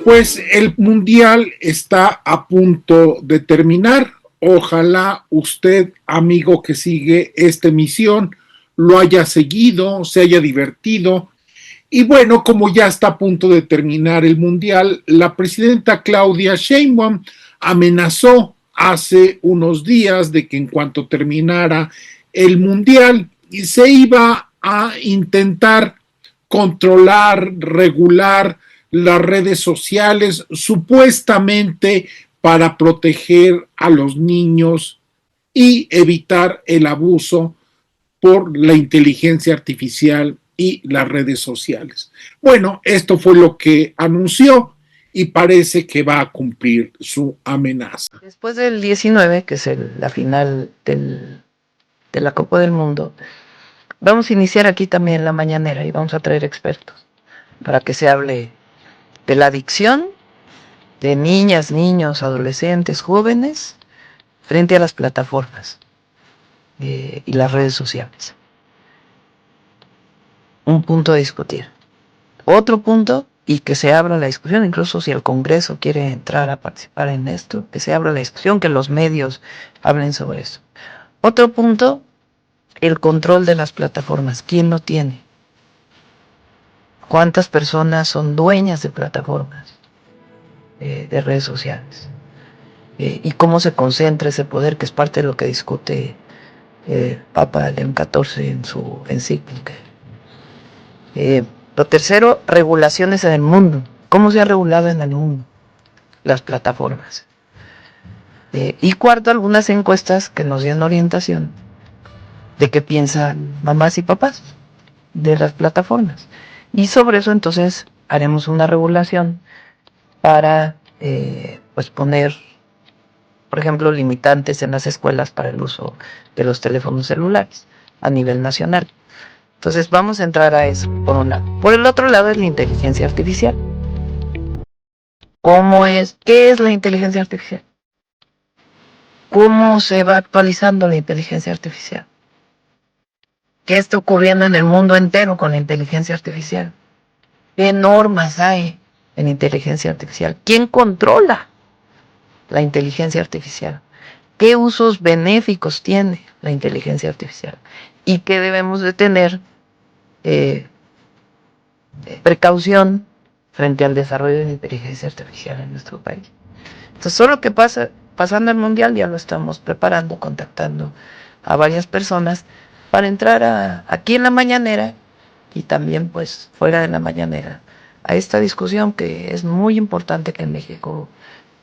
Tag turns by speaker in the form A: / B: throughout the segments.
A: Pues el mundial está a punto de terminar. Ojalá usted, amigo que sigue esta emisión, lo haya seguido, se haya divertido. Y bueno, como ya está a punto de terminar el mundial, la presidenta Claudia Sheinbaum amenazó hace unos días de que en cuanto terminara el mundial se iba a intentar controlar, regular las redes sociales, supuestamente para proteger a los niños y evitar el abuso por la inteligencia artificial y las redes sociales. Bueno, esto fue lo que anunció y parece que va a cumplir su amenaza.
B: Después del 19, que es la final de la Copa del Mundo, vamos a iniciar aquí también la mañanera y vamos a traer expertos para que se hable de la adicción de niñas, niños, adolescentes, jóvenes frente a las plataformas y las redes sociales. Un punto a discutir. Otro punto, y que se abra la discusión, incluso si el Congreso quiere entrar a participar en esto, que se abra la discusión, que los medios hablen sobre eso. Otro punto, el control de las plataformas. ¿Quién lo tiene? ¿Cuántas personas son dueñas de plataformas de redes sociales? Y cómo se concentra ese poder, que es parte de lo que discute Papa León XIV en su encíclica. Lo tercero, regulaciones en el mundo. ¿Cómo se ha regulado en el mundo las plataformas? Y cuarto, algunas encuestas que nos dieron orientación de qué piensan mamás y papás de las plataformas. Y sobre eso entonces haremos una regulación para pues poner, por ejemplo, limitantes en las escuelas para el uso de los teléfonos celulares a nivel nacional. Entonces vamos a entrar a eso, por un lado. Por el otro lado es la inteligencia artificial. ¿Qué es la inteligencia artificial? ¿Cómo se va actualizando la inteligencia artificial? ¿Qué está ocurriendo en el mundo entero con la inteligencia artificial? ¿Qué normas hay en inteligencia artificial? ¿Quién controla la inteligencia artificial? ¿Qué usos benéficos tiene la inteligencia artificial? ¿Y qué debemos de tener precaución frente al desarrollo de la inteligencia artificial en nuestro país? Entonces, solo que pasando el mundial ya lo estamos preparando, contactando a varias personas para entrar aquí en la mañanera y también pues fuera de la mañanera a esta discusión, que es muy importante que en México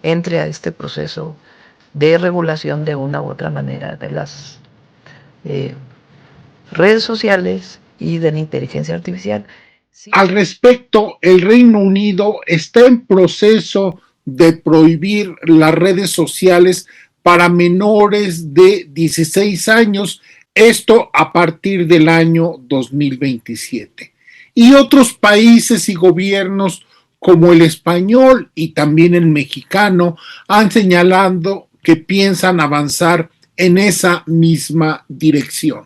B: entre a este proceso de regulación de una u otra manera de las redes sociales y de la inteligencia artificial.
A: Sí. Al respecto, el Reino Unido está en proceso de prohibir las redes sociales para menores de 16 años, esto a partir del año 2027. Y otros países y gobiernos como el español y también el mexicano han señalado que piensan avanzar en esa misma dirección.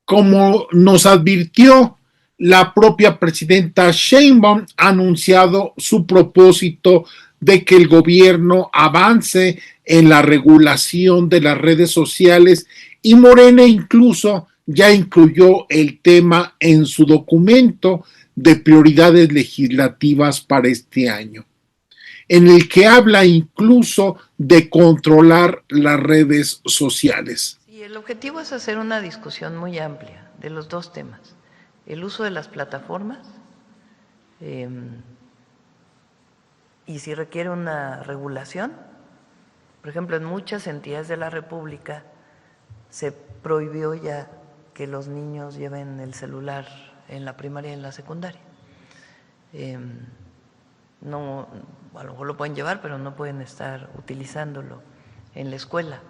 A: Como nos advirtió la propia presidenta Sheinbaum, ha anunciado su propósito de que el gobierno avance en la regulación de las redes sociales, y Morena incluso ya incluyó el tema en su documento de prioridades legislativas para este año, en el que habla incluso de controlar las redes sociales.
B: Sí, el objetivo es hacer una discusión muy amplia de los dos temas: el uso de las plataformas y si requiere una regulación. Por ejemplo, en muchas entidades de la República se prohibió ya que los niños lleven el celular en la primaria y en la secundaria. No, a lo mejor lo pueden llevar, pero no pueden estar utilizándolo en la escuela.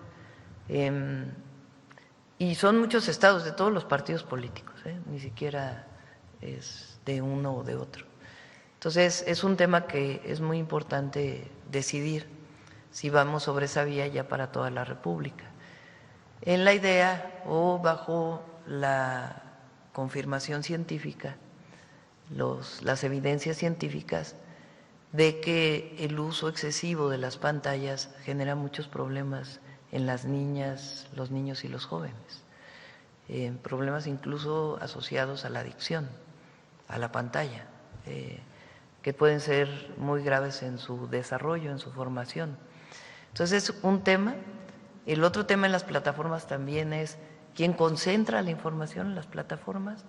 B: Y son muchos estados de todos los partidos políticos, ni siquiera es de uno o de otro. Entonces, es un tema que es muy importante decidir si vamos sobre esa vía ya para toda la República. En la idea o bajo la confirmación científica las evidencias científicas de que el uso excesivo de las pantallas genera muchos problemas en las niñas, los niños y los jóvenes, problemas incluso asociados a la adicción a la pantalla, que pueden ser muy graves en su desarrollo, en su formación. Entonces es un tema. El otro tema en las plataformas también es quién concentra la información en las plataformas,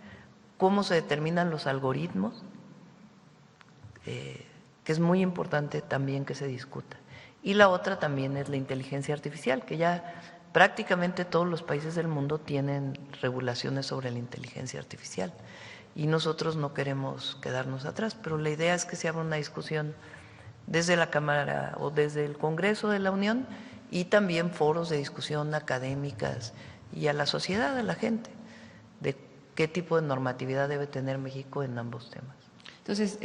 B: cómo se determinan los algoritmos, que es muy importante también que se discuta. Y la otra también es la inteligencia artificial, que ya prácticamente todos los países del mundo tienen regulaciones sobre la inteligencia artificial. Y nosotros no queremos quedarnos atrás, pero la idea es que se abra una discusión desde la Cámara o desde el Congreso de la Unión y también foros de discusión académicas y a la sociedad, a la gente, de qué tipo de normatividad debe tener México en ambos temas.
C: Entonces,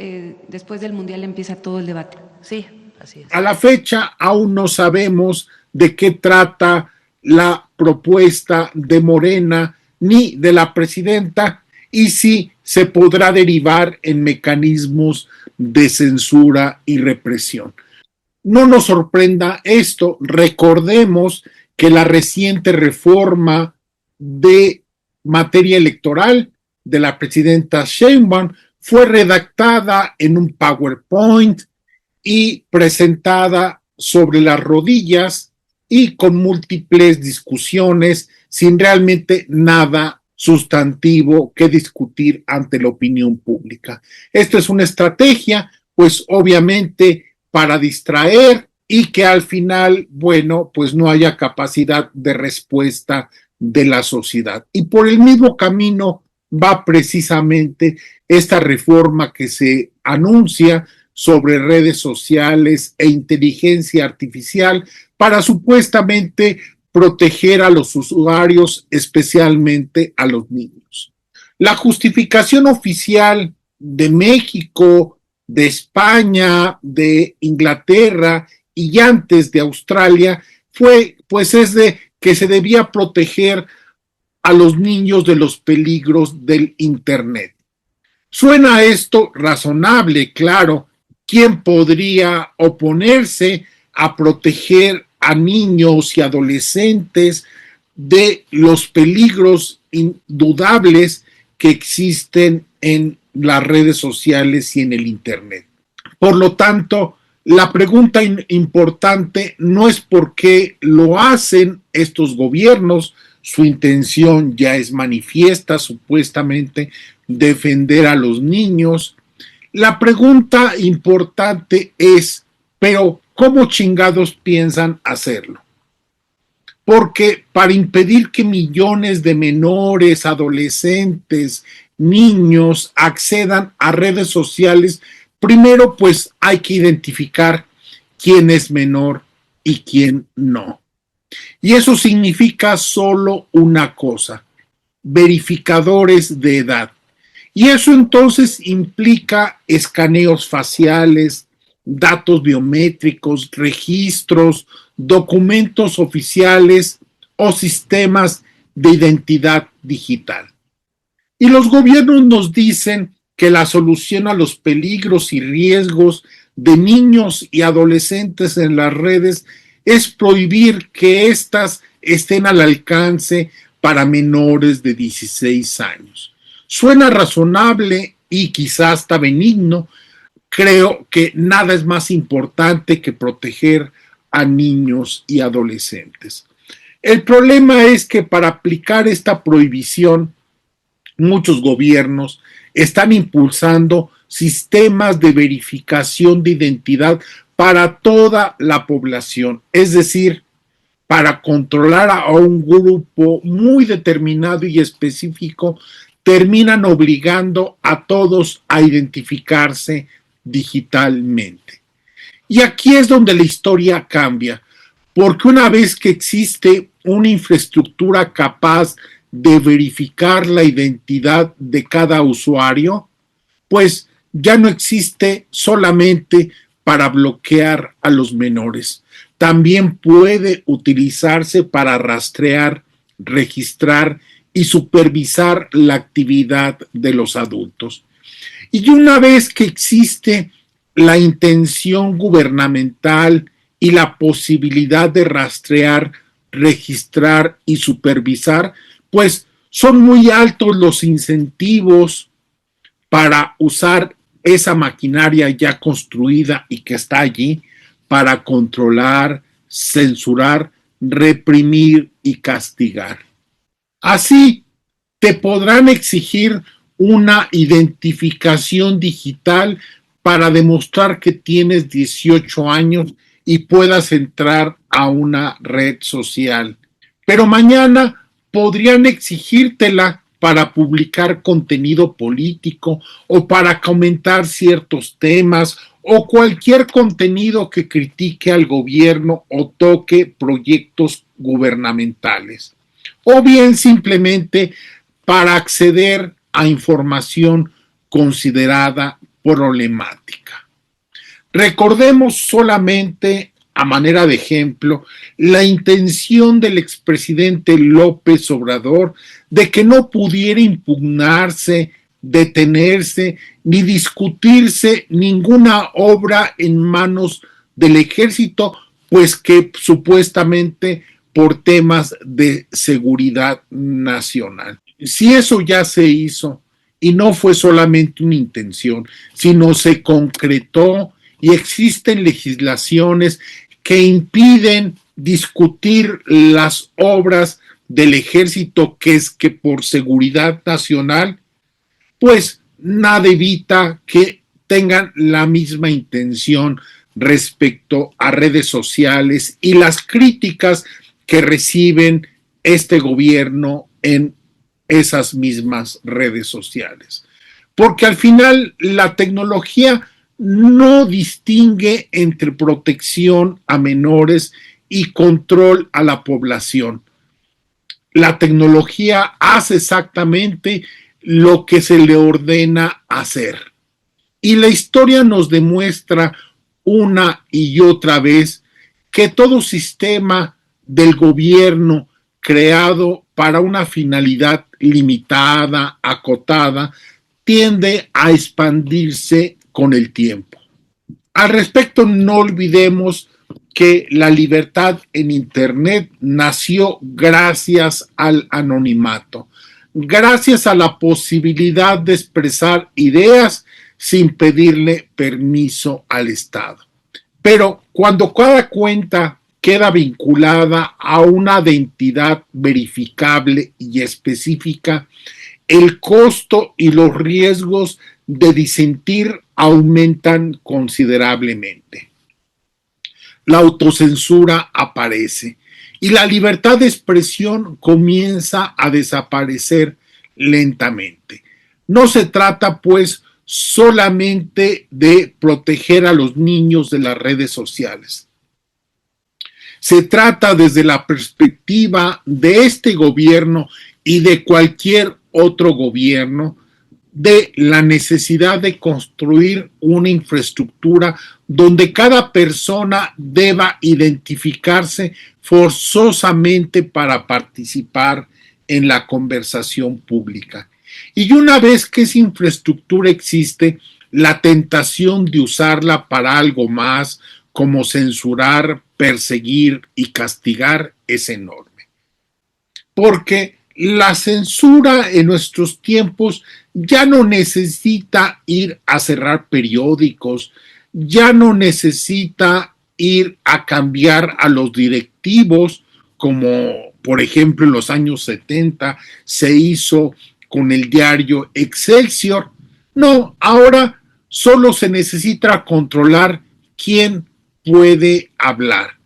C: después del Mundial empieza todo el debate.
B: Sí, así es.
A: A la fecha aún no sabemos de qué trata la propuesta de Morena ni de la presidenta y si se podrá derivar en mecanismos de censura y represión. No nos sorprenda esto, recordemos que la reciente reforma de materia electoral de la presidenta Sheinbaum fue redactada en un PowerPoint y presentada sobre las rodillas y con múltiples discusiones sin realmente nada sustantivo que discutir ante la opinión pública. Esto es una estrategia, pues obviamente para distraer y que al final, bueno, pues no haya capacidad de respuesta de la sociedad. Y por el mismo camino va precisamente esta reforma que se anuncia sobre redes sociales e inteligencia artificial para supuestamente proteger a los usuarios, especialmente a los niños. La justificación oficial de México, de España, de Inglaterra y antes de Australia es de que se debía proteger a los niños de los peligros del Internet. Suena esto razonable, claro. ¿Quién podría oponerse a proteger a niños y adolescentes de los peligros indudables que existen en las redes sociales y en el Internet? Por lo tanto, la pregunta importante no es por qué lo hacen estos gobiernos. Su intención ya es manifiesta, supuestamente defender a los niños. La pregunta importante es, pero ¿cómo chingados piensan hacerlo? Porque para impedir que millones de menores, adolescentes, niños accedan a redes sociales, primero pues hay que identificar quién es menor y quién no. Y eso significa solo una cosa: verificadores de edad. Y eso entonces implica escaneos faciales, datos biométricos, registros, documentos oficiales o sistemas de identidad digital. Y los gobiernos nos dicen que la solución a los peligros y riesgos de niños y adolescentes en las redes es prohibir que éstas estén al alcance para menores de 16 años. Suena razonable y quizás hasta benigno. Creo que nada es más importante que proteger a niños y adolescentes. El problema es que para aplicar esta prohibición, muchos gobiernos están impulsando sistemas de verificación de identidad para toda la población, es decir, para controlar a un grupo muy determinado y específico, terminan obligando a todos a identificarse digitalmente. Y aquí es donde la historia cambia, porque una vez que existe una infraestructura capaz de verificar la identidad de cada usuario, pues ya no existe solamente para bloquear a los menores. También puede utilizarse para rastrear, registrar y supervisar la actividad de los adultos. Y una vez que existe la intención gubernamental y la posibilidad de rastrear, registrar y supervisar, pues son muy altos los incentivos para usar esa maquinaria ya construida y que está allí para controlar, censurar, reprimir y castigar. Así, te podrán exigir una identificación digital para demostrar que tienes 18 años y puedas entrar a una red social. Pero mañana podrían exigírtela para publicar contenido político o para comentar ciertos temas o cualquier contenido que critique al gobierno o toque proyectos gubernamentales. O bien simplemente para acceder a información considerada problemática. Recordemos solamente, a manera de ejemplo, la intención del expresidente López Obrador de que no pudiera impugnarse, detenerse ni discutirse ninguna obra en manos del ejército, pues que supuestamente por temas de seguridad nacional. Si eso ya se hizo y no fue solamente una intención, sino se concretó y existen legislaciones que impiden discutir las obras del ejército, que es que por seguridad nacional, pues nada evita que tengan la misma intención respecto a redes sociales y las críticas que reciben este gobierno en esas mismas redes sociales. Porque al final la tecnología no distingue entre protección a menores y control a la población. La tecnología hace exactamente lo que se le ordena hacer. Y la historia nos demuestra una y otra vez que todo sistema del gobierno creado para una finalidad limitada, acotada, tiende a expandirse con el tiempo. Al respecto, no olvidemos que la libertad en Internet nació gracias al anonimato, gracias a la posibilidad de expresar ideas sin pedirle permiso al Estado. Pero cuando cada cuenta queda vinculada a una identidad verificable y específica, el costo y los riesgos de disentir aumentan considerablemente. La autocensura aparece y la libertad de expresión comienza a desaparecer lentamente. No se trata, pues, solamente de proteger a los niños de las redes sociales. Se trata desde la perspectiva de este gobierno y de cualquier otro gobierno de la necesidad de construir una infraestructura donde cada persona deba identificarse forzosamente para participar en la conversación pública. Y una vez que esa infraestructura existe, la tentación de usarla para algo más, como censurar, perseguir y castigar, es enorme. Porque la censura en nuestros tiempos ya no necesita ir a cerrar periódicos, ya no necesita ir a cambiar a los directivos, como por ejemplo en los años 70 se hizo con el diario Excelsior. No, ahora solo se necesita controlar quién puede hablar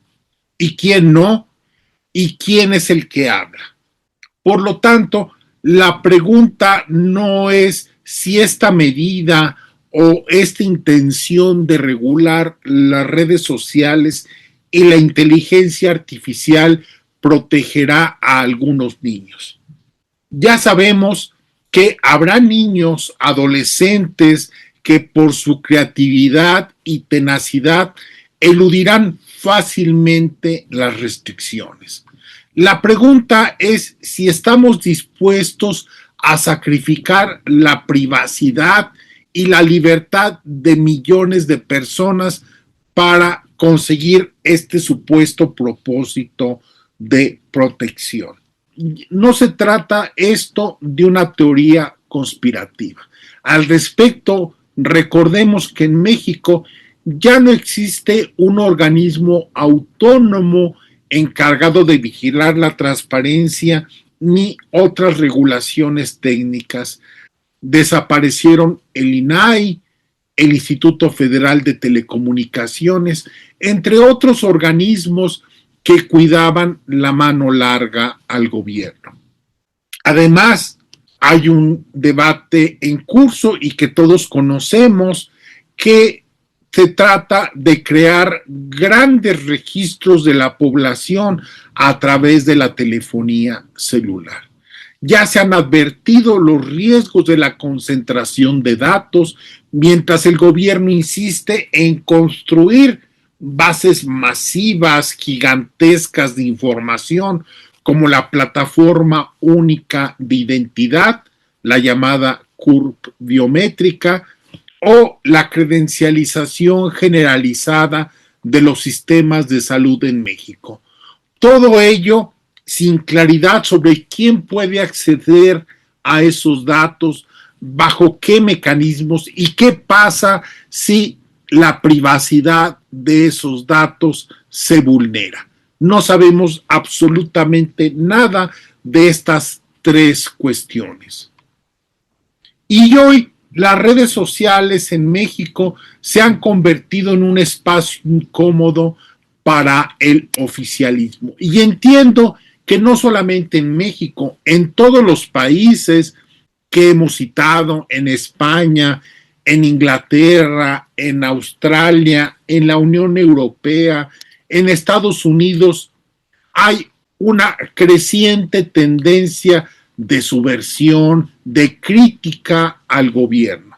A: y quién no, y quién es el que habla. Por lo tanto, la pregunta no es si esta medida o esta intención de regular las redes sociales y la inteligencia artificial protegerá a algunos niños. Ya sabemos que habrá niños, adolescentes, que por su creatividad y tenacidad eludirán fácilmente las restricciones. La pregunta es si estamos dispuestos a sacrificar la privacidad y la libertad de millones de personas para conseguir este supuesto propósito de protección. No se trata esto de una teoría conspirativa. Al respecto, recordemos que en México ya no existe un organismo autónomo encargado de vigilar la transparencia ni otras regulaciones técnicas. Desaparecieron el INAI, el Instituto Federal de Telecomunicaciones, entre otros organismos que cuidaban la mano larga al gobierno. Además, hay un debate en curso y que todos conocemos, que se trata de crear grandes registros de la población a través de la telefonía celular. Ya se han advertido los riesgos de la concentración de datos, mientras el gobierno insiste en construir bases masivas, gigantescas de información, como la plataforma única de identidad, la llamada CURP biométrica, o la credencialización generalizada de los sistemas de salud en México. Todo ello sin claridad sobre quién puede acceder a esos datos, bajo qué mecanismos y qué pasa si la privacidad de esos datos se vulnera. No sabemos absolutamente nada de estas tres cuestiones. Y hoy las redes sociales en México se han convertido en un espacio incómodo para el oficialismo. Y entiendo que no solamente en México, en todos los países que hemos citado, en España, en Inglaterra, en Australia, en la Unión Europea, en Estados Unidos, hay una creciente tendencia de subversión, de crítica al gobierno.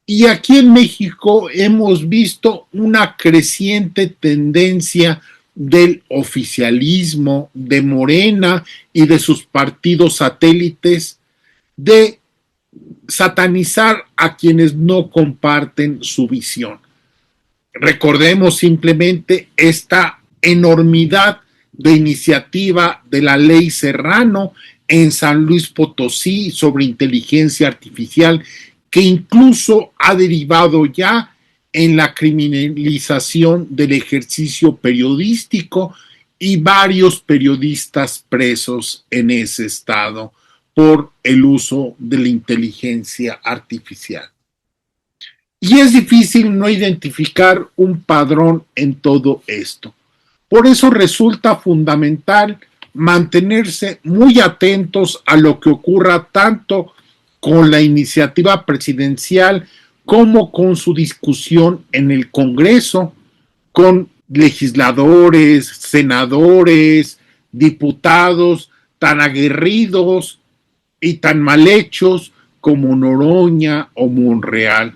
A: Y aquí en México hemos visto una creciente tendencia del oficialismo, de Morena y de sus partidos satélites, de satanizar a quienes no comparten su visión. Recordemos simplemente esta enormidad de iniciativa de la Ley Serrano en San Luis Potosí sobre inteligencia artificial, que incluso ha derivado ya en la criminalización del ejercicio periodístico y varios periodistas presos en ese estado por el uso de la inteligencia artificial. Y es difícil no identificar un padrón en todo esto. Por eso resulta fundamental mantenerse muy atentos a lo que ocurra tanto con la iniciativa presidencial como con su discusión en el Congreso, con legisladores, senadores, diputados tan aguerridos y tan mal hechos como Noroña o Monreal,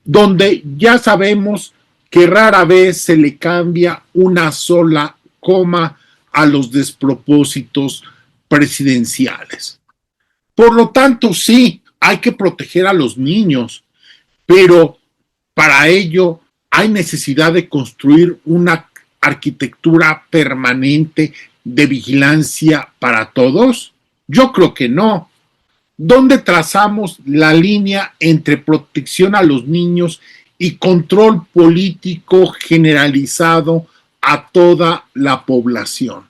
A: donde ya sabemos que rara vez se le cambia una sola coma a los despropósitos presidenciales. Por lo tanto, sí, hay que proteger a los niños, pero para ello hay necesidad de construir una arquitectura permanente de vigilancia para todos. Yo creo que no. ¿Dónde trazamos la línea entre protección a los niños y control político generalizado a toda la población?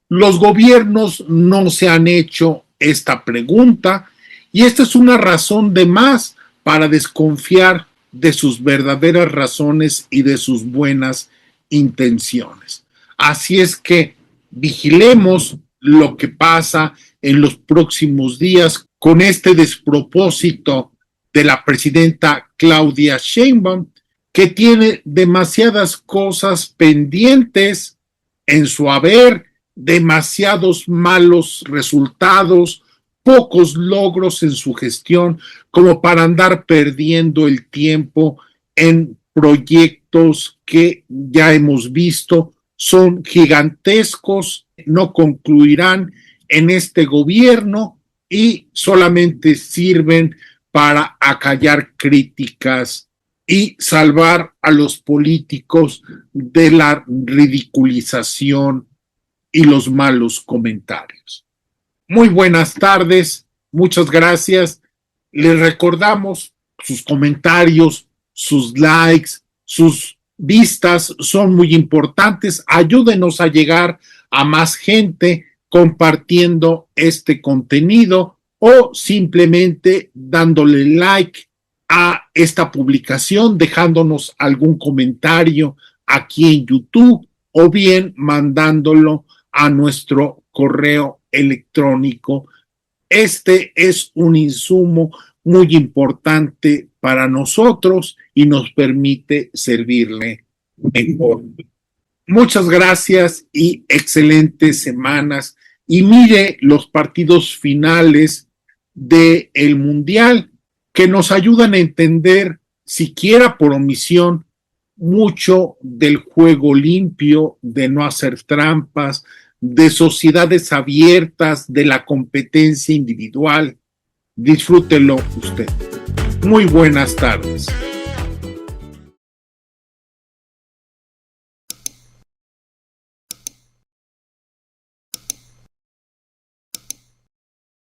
A: Los gobiernos no se han hecho esta pregunta y esta es una razón de más para desconfiar de sus verdaderas razones y de sus buenas intenciones. Así es que vigilemos lo que pasa en los próximos días con este despropósito de la presidenta Claudia Sheinbaum, que tiene demasiadas cosas pendientes en su haber, demasiados malos resultados, pocos logros en su gestión, como para andar perdiendo el tiempo en proyectos que ya hemos visto son gigantescos, no concluirán en este gobierno y solamente sirven para acallar críticas y salvar a los políticos de la ridiculización y los malos comentarios. Muy buenas tardes, muchas gracias. Les recordamos sus comentarios, sus likes, sus vistas son muy importantes. Ayúdenos a llegar a más gente compartiendo este contenido o simplemente dándole like a esta publicación, dejándonos algún comentario aquí en YouTube o bien mandándolo a nuestro correo electrónico. Este es un insumo muy importante para nosotros y nos permite servirle mejor. Muchas gracias y excelentes semanas. Y mire los partidos finales del Mundial que nos ayudan a entender, siquiera por omisión, mucho del juego limpio, de no hacer trampas, de sociedades abiertas, de la competencia individual. Disfrútelo usted. Muy buenas tardes.